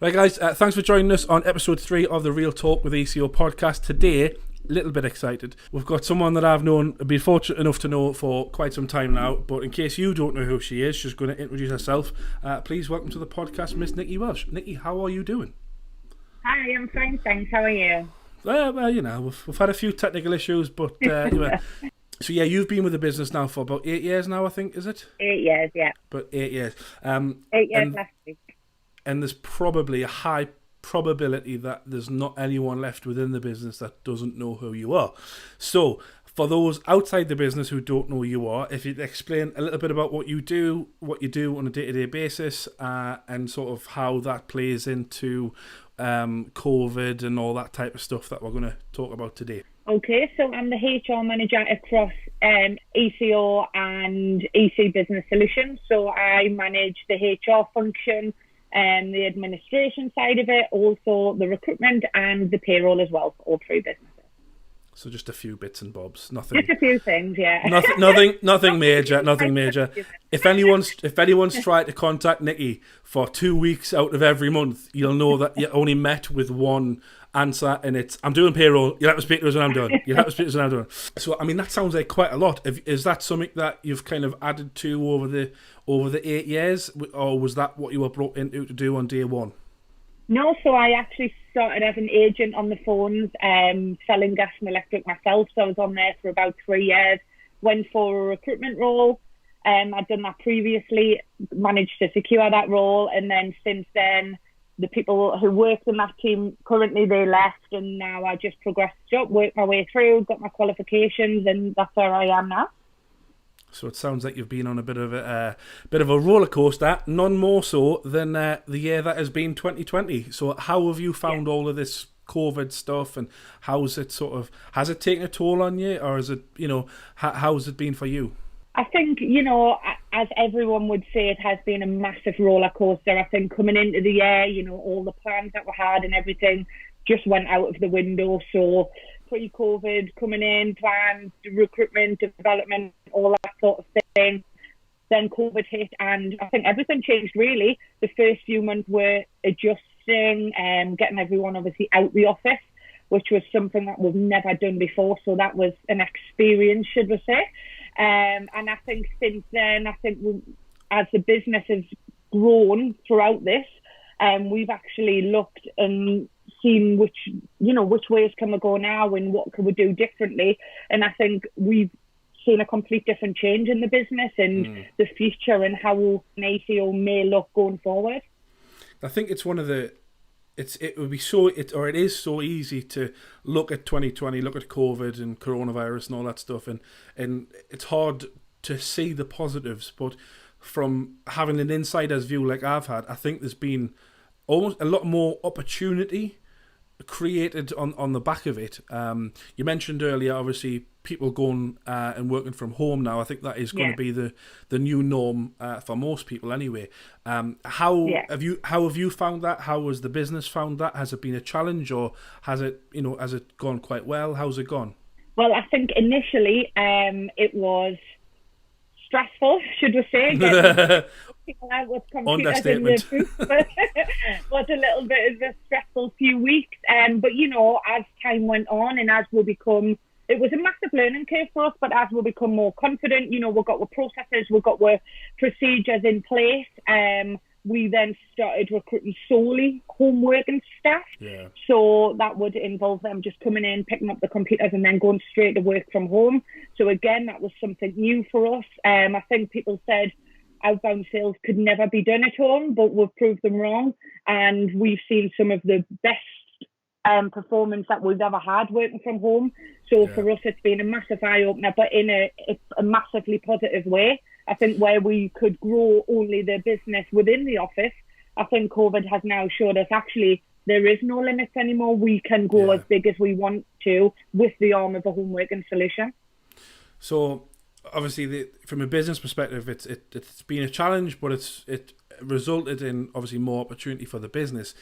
Right, guys, thanks for joining us on episode 3 of the Real Talk with ECO podcast. Today, a little bit excited. We've got someone that I've been fortunate enough to know for quite some time now, but in case you don't know who she is, she's going to introduce herself. Please welcome to the podcast, Miss Nikki Welsh. Nikki, how are you doing? Hi, I'm fine, thanks. How are you? Well, you know, we've had a few technical issues, but anyway. So yeah, you've been with the business now for about 8 years now, I think, is it? 8 years, yeah. But 8 years. 8 years last week. And there's probably a high probability that there's not anyone left within the business that doesn't know who you are. So, for those outside the business who don't know who you are, if you'd explain a little bit about what you do on a day-to-day basis, and sort of how that plays into COVID and all that type of stuff that we're going to talk about today. Okay, so I'm the HR manager across ECO and EC Business Solutions. So I manage the HR function, the administration side of it, also the recruitment and the payroll as well for all three businesses. So just a few bits and bobs, nothing. Just a few things, yeah. Nothing major. If anyone's tried to contact Nikki for 2 weeks out of every month, you'll know that you only met with one answer, and it's I'm doing payroll. You'll have to speak to us when I'm done. So I mean, that sounds like quite a lot. Is that something that you've kind of added to over the 8 years, or was that what you were brought in to do on day one? No, so I actually started as an agent on the phones, selling gas and electric myself. So I was on there for about 3 years, went for a recruitment role. I'd done that previously, managed to secure that role. And then since then, the people who worked in that team, currently they left, and now I just progressed up, worked my way through, got my qualifications, and that's where I am now. So it sounds like you've been on a bit of a roller coaster, none more so than the year that has been 2020. So how have you found all of this COVID stuff, and has it taken a toll on you, or is it, how's it been for you? I think, as everyone would say, it has been a massive roller coaster. I think coming into the year, all the plans that we had and everything just went out of the window. So pre-COVID, coming in, plans, recruitment, development, all that sort of thing. Then COVID hit, and I think everything changed, really. The first few months were adjusting, getting everyone obviously out the office, which was something that we've never done before. So that was an experience, should we say. And I think since then, as the business has grown throughout this, we've actually looked and seen which ways can we go now and what can we do differently. And I think we've seen a complete different change in the business and the future and how an ACO may look going forward. I think it's one of the it is so easy to look at 2020, look at COVID and coronavirus and all that stuff, and it's hard to see the positives. But from having an insider's view like I've had, I think there's been almost a lot more opportunity created on the back of it. You mentioned earlier, obviously, people going and working from home now. I think that is going to be the new norm for most people anyway. How have you found that? How has the business found that? Has it been a challenge, or has it gone quite well? How's it gone? Well, I think initially it was stressful, should we say? People out with computers in their booth was a little bit of a stressful few weeks. But as time went on and as we become, it was a massive learning curve for us, but as we become more confident, we've got our processes, we've got our procedures in place. We then started recruiting solely home working staff. Yeah. So that would involve them just coming in, picking up the computers and then going straight to work from home. So again, that was something new for us. I think people said outbound sales could never be done at home, but we've proved them wrong. And we've seen some of the best performance that we've ever had working from home. So for us, it's been a massive eye-opener, but in a massively positive way. I think where we could grow only the business within the office, I think COVID has now showed us actually there is no limits anymore. We can go as big as we want to with the arm of a home working solution. So obviously, from a business perspective, it's been a challenge, but it resulted in obviously more opportunity for the business.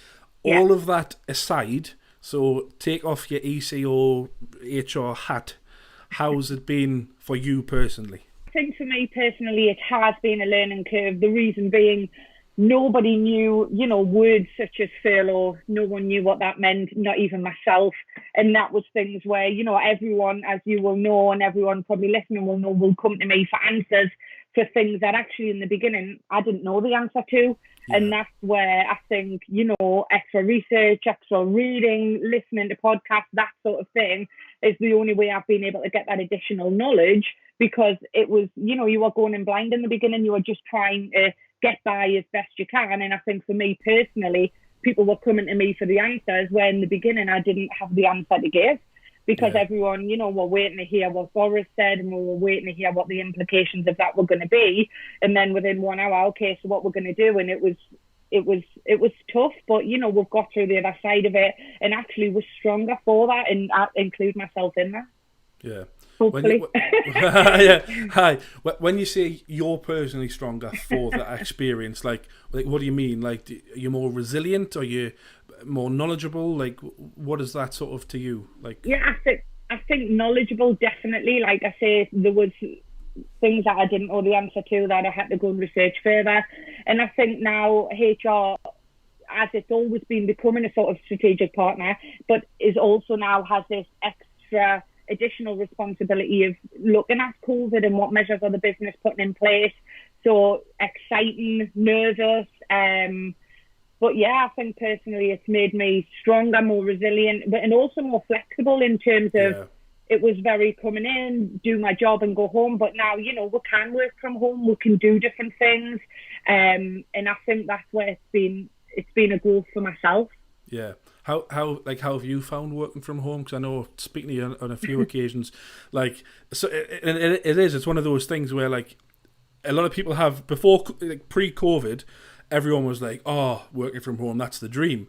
Yeah. All of that aside, so take off your ECO HR hat. How's it been for you personally? I think for me personally, it has been a learning curve. The reason being, nobody knew, words such as furlough. No one knew what that meant, not even myself. And that was things where, everyone, as you will know, and everyone probably listening will know, will come to me for answers for things that actually in the beginning I didn't know the answer to. Yeah. And that's where I think, extra research, extra reading, listening to podcasts, that sort of thing is the only way I've been able to get that additional knowledge, because it was, you were going in blind in the beginning. You were just trying to get by as best you can. And I think for me personally, people were coming to me for the answers, where in the beginning I didn't have the answer to give, because everyone, were waiting to hear what Boris said, and we were waiting to hear what the implications of that were going to be. And then within 1 hour, okay, so what we're going to do? And it was tough, but we've got through the other side of it, and actually was stronger for that, and I include myself in that. Yeah. Hopefully. Hi. When you say you're personally stronger for that experience, like what do you mean? Like, are you more resilient? Are you more knowledgeable? Like, what is that sort of to you? Like, yeah, I think knowledgeable, definitely. Like I say, there was things that I didn't know the answer to that I had to go and research further. And I think now HR, as it's always been, becoming a sort of strategic partner, but is also now has this extra additional responsibility of looking at COVID and what measures are the business putting in place. So exciting, nervous, but yeah, I think personally it's made me stronger, more resilient, and also more flexible in terms of it was very coming in, do my job and go home. But now, we can work from home, we can do different things, and I think that's where it's been a growth for myself. Yeah. How have you found working from home? Because I know, speaking to you on a few occasions, like, so it's one of those things where, like, a lot of people have before, like, pre-COVID, everyone was like, oh, working from home, that's the dream.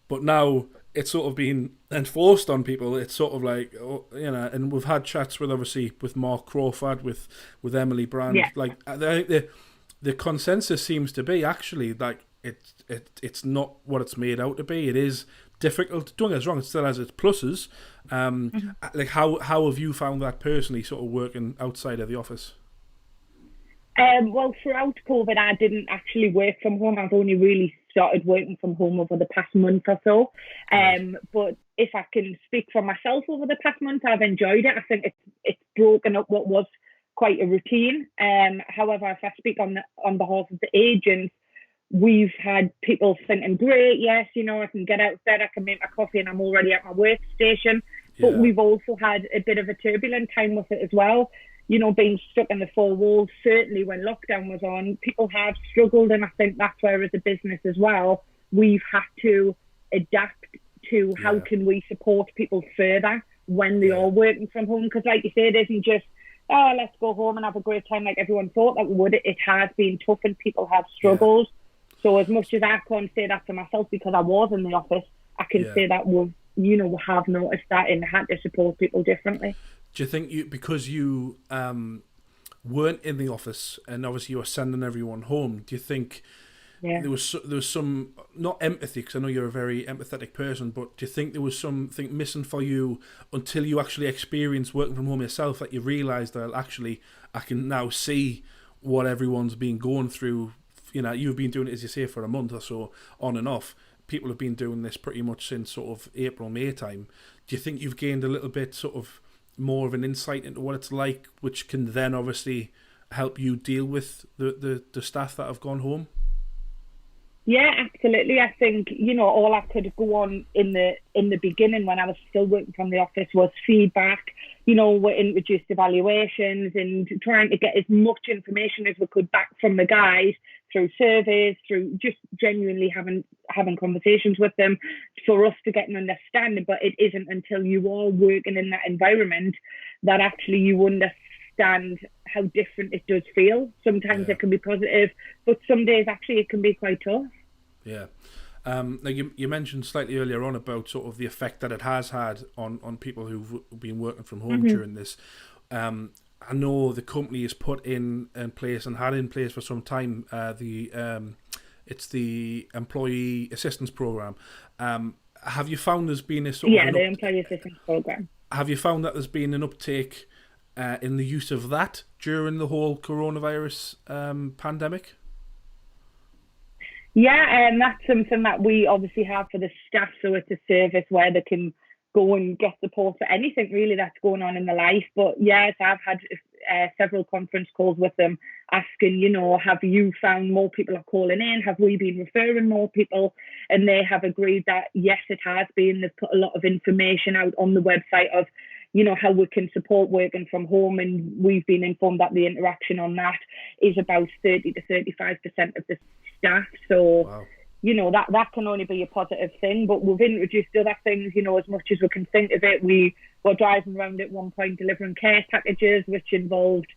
But now it's sort of been enforced on people. It's sort of like, and we've had chats with, obviously, with Mark Crawford, with Emily Brand. Yeah. Like, I think the consensus seems to be actually like it's not what it's made out to be. It is difficult. Don't get us wrong, it still has its pluses. Like, how have you found that personally, sort of working outside of the office? Well, throughout COVID, I didn't actually work from home. I've only really started working from home over the past month or so. But if I can speak for myself, over the past month, I've enjoyed it. I think it's broken up what was quite a routine. However, if I speak on behalf of the agents, we've had people thinking, great, yes, I can get out of bed, I can make my coffee, and I'm already at my workstation. But we've also had a bit of a turbulent time with it as well. Being stuck in the four walls, certainly when lockdown was on, people have struggled. And I think that's where, as a business as well, we've had to adapt to how can we support people further when they are working from home. Because like you say, it isn't just, oh, let's go home and have a great time like everyone thought that we would. It has been tough and people have struggled. So as much as I can't say that to myself because I was in the office, I can say that we have noticed that and had to support people differently. Do you think because you weren't in the office and obviously you were sending everyone home, do you think there was some, not empathy, because I know you're a very empathetic person, but do you think there was something missing for you until you actually experienced working from home yourself, that you realised that actually I can now see what everyone's been going through? You've been doing it, as you say, for a month or so, on and off. People have been doing this pretty much since sort of April, May time. Do you think you've gained a little bit sort of more of an insight into what it's like, which can then obviously help you deal with the staff that have gone home? Yeah, absolutely. I think, all I could go on in the beginning when I was still working from the office was feedback. We're introduced evaluations and trying to get as much information as we could back from the guys through surveys, through just genuinely having conversations with them for us to get an understanding. But it isn't until you are working in that environment that actually you understand how different it does feel. Sometimes it can be positive, but some days actually it can be quite tough. Yeah. Now you mentioned slightly earlier on about sort of the effect that it has had on people who've been working from home during this. I know the company has put in place and had in place for some time it's the employee assistance program. Have you found there's been a sort of the employee assistance program? Have you found that there's been an uptake in the use of that during the whole coronavirus pandemic? Yeah, and that's something that we obviously have for the staff. So it's a service where they can go and get support for anything really that's going on in their life. But yes, I've had several conference calls with them asking, have you found more people are calling in? Have we been referring more people? And they have agreed that yes, it has been. They've put a lot of information out on the website of, how we can support working from home. And we've been informed that the interaction on that is about 30 to 35% of the staff. So, wow. That can only be a positive thing. But we've introduced other things, as much as we can think of it. We were driving around at one point delivering care packages, which involved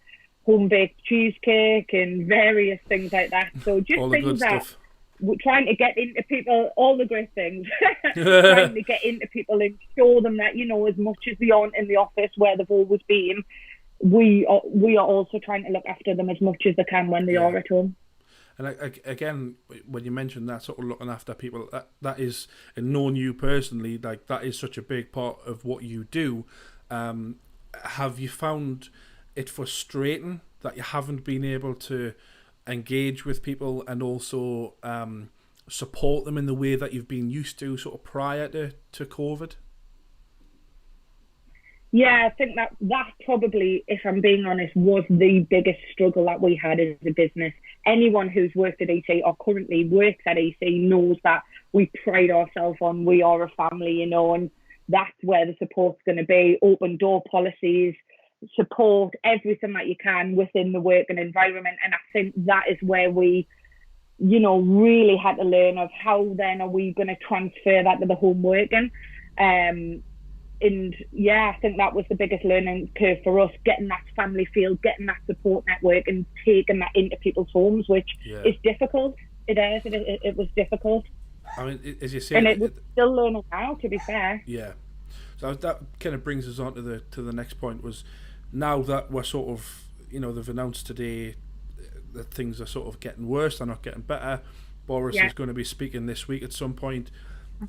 home-baked cheesecake and various things like that. So just all the things that stuff. we're trying to get into people, all the great things, trying to get into people and show them that, as much as they aren't in the office where they've always been, we are also trying to look after them as much as they can when they are at home. And again, when you mentioned that sort of looking after people, that is, and knowing you personally, like that is such a big part of what you do. Have you found it frustrating that you haven't been able to engage with people and also support them in the way that you've been used to sort of prior to COVID? Yeah, I think that probably, if I'm being honest, was the biggest struggle that we had as a business. Anyone who's worked at EC or currently works at EC knows that we pride ourselves on we are a family, and that's where the support's going to be. Open door policies, support, everything that you can within the working environment. And I think that is where we, really had to learn of how then are we going to transfer that to the home working. And yeah, I think that was the biggest learning curve for us, getting that family feel, getting that support network and taking that into people's homes, which is difficult. It is. It was difficult. I mean, as you say, and it was still learning now, to be fair. Yeah. So that kind of brings us on to the next point, was now that we're sort of, they've announced today that things are sort of getting worse, they're not getting better. Boris is going to be speaking this week at some point.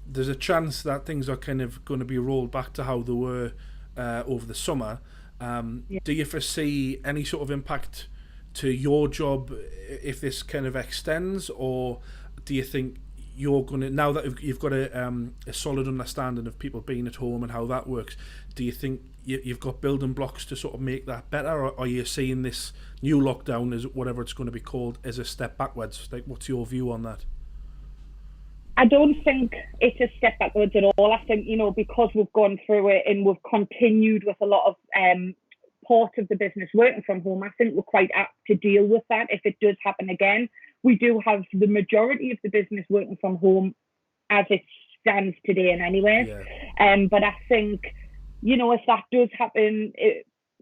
There's a chance that things are kind of going to be rolled back to how they were over the summer. Do you foresee any sort of impact to your job if this kind of extends, or do you think you're going to, now that you've got a solid understanding of people being at home and how that works, do you think you've got building blocks to sort of make that better, or are you seeing this new lockdown, as whatever it's going to be called, as a step backwards? Like, what's your view on that? I don't think it's a step backwards at all. I think, because we've gone through it and we've continued with a lot of parts of the business working from home, I think we're quite apt to deal with that if it does happen again. We do have the majority of the business working from home as it stands today in any way. But I think, if that does happen,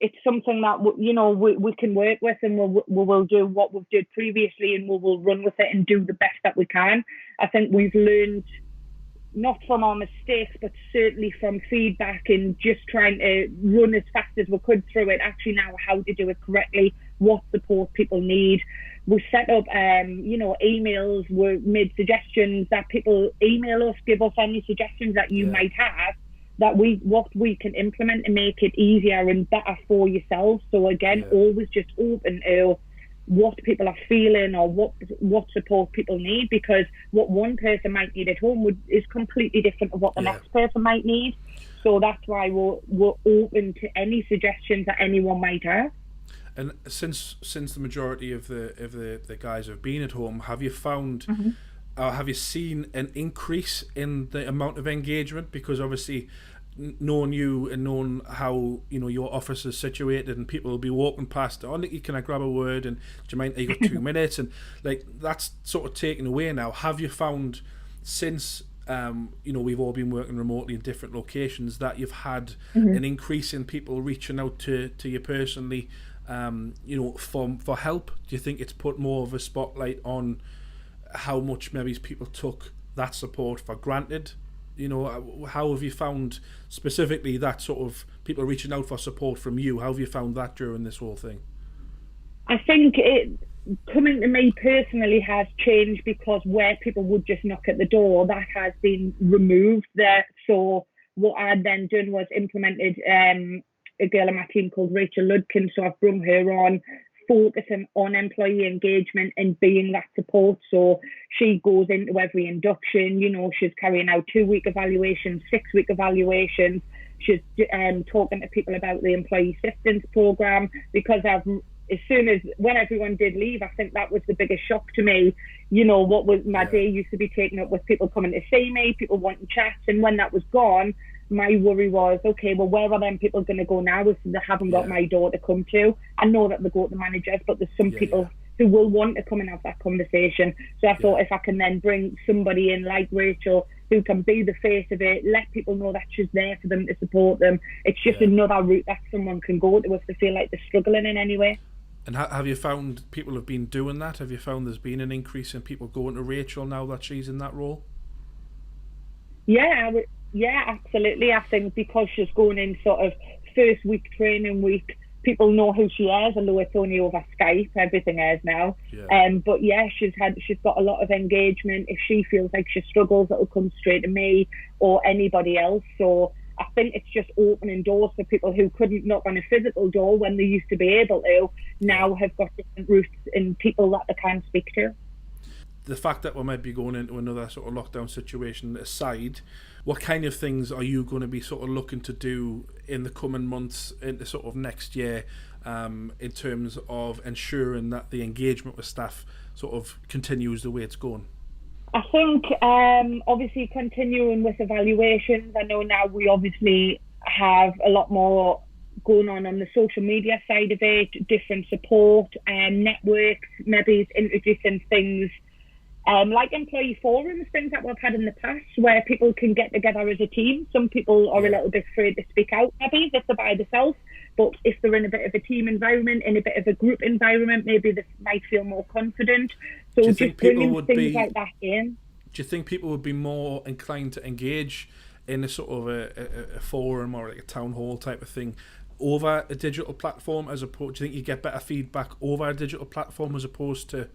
it's something that we can work with, and we will do what we've done previously, and we will run with it and do the best that we can. I think we've learned, not from our mistakes, but certainly from feedback and just trying to run as fast as we could through it, actually now how to do it correctly, what support people need. We set up, emails, we made suggestions that people email us, give us any suggestions that you might have, that what we can implement and make it easier and better for yourselves. So again, always just open to what people are feeling or what support people need, because what one person might need at home is completely different to what the next person might need. So that's why we're open to any suggestions that anyone might have. And since the majority of the guys have been at home, have you found, have you seen an increase in the amount of engagement? Because obviously, knowing you and knowing how your office is situated, and people will be walking past, oh Nikki, can I grab a word, and do you mind, you got 2 minutes, and like that's sort of taken away now. Have you found since we've all been working remotely in different locations that you've had an increase in people reaching out to you personally, for help? Do you think it's put more of a spotlight on how much maybe people took that support for granted? How have you found specifically that sort of people reaching out for support from you? How have you found that during this whole thing? I think it coming to me personally has changed, because where people would just knock at the door, that has been removed there. So what I'd then done was implemented a girl on my team called Rachel Ludkin. So I've brought her on focusing on employee engagement and being that support. So she goes into every induction, she's carrying out 2-week evaluations, 6-week evaluations. She's talking to people about the employee assistance program, because when everyone did leave, I think that was the biggest shock to me. What was my day used to be taken up with people coming to see me, people wanting chats, and when that was gone, my worry was, okay, well, where are them people going to go now if they haven't got my door to come to? I know that they go to the managers, but there's some people who will want to come and have that conversation. So I thought, if I can then bring somebody in like Rachel, who can be the face of it, let people know that she's there for them to support them. It's just another route that someone can go to if they feel like they're struggling in any way. And have you found people have been doing that? Have you found there's been an increase in people going to Rachel now that she's in that role? Yeah, absolutely. I think because she's going in sort of first week training week, people know who she is, although it's only over Skype, everything is now. But she's got a lot of engagement. If she feels like she struggles, it'll come straight to me or anybody else. So I think it's just opening doors for people who couldn't knock on a physical door when they used to be able to, now have got different routes and people that they can speak to. The fact that we might be going into another sort of lockdown situation aside, what kind of things are you going to be sort of looking to do in the coming months, into sort of next year, in terms of ensuring that the engagement with staff sort of continues the way it's going? I think obviously continuing with evaluations. I know now we obviously have a lot more going on the social media side of it, different support and networks, maybe introducing things like employee forums, things that we've had in the past where people can get together as a team. Some people are a little bit afraid to speak out, maybe if they're by themselves, but if they're in a bit of a team environment, in a bit of a group environment, maybe they might feel more confident. So just bringing things like that in. Do you think people would be more inclined to engage in a sort of a forum or like a town hall type of thing over a digital platform, as opposed? Do you think you get better feedback over a digital platform as opposed to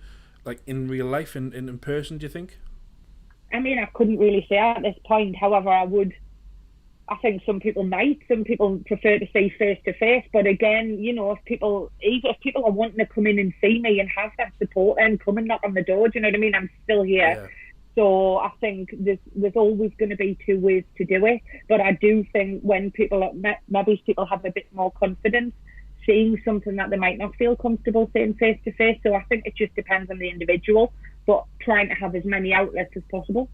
like in real life and in person, do you think? I mean, I couldn't really say at this point. However, I think some people might. Some people prefer to see face to face. But again, if people are wanting to come in and see me and have that support and come and knock on the door, do you know what I mean? I'm still here. Yeah. So I think there's always going to be two ways to do it. But I do think when maybe people have a bit more confidence, seeing something that they might not feel comfortable saying face to face. So I think it just depends on the individual, but trying to have as many outlets as possible.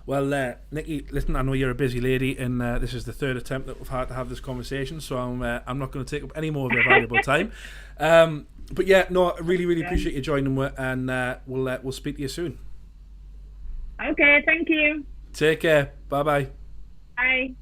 Well, Nikki, listen, I know you're a busy lady, and this is the third attempt that we've had to have this conversation, so I'm not going to take up any more of your valuable time. But yeah, no, I really appreciate you joining me, and we'll speak to you soon. Okay, thank you. Take care. Bye-bye. Bye.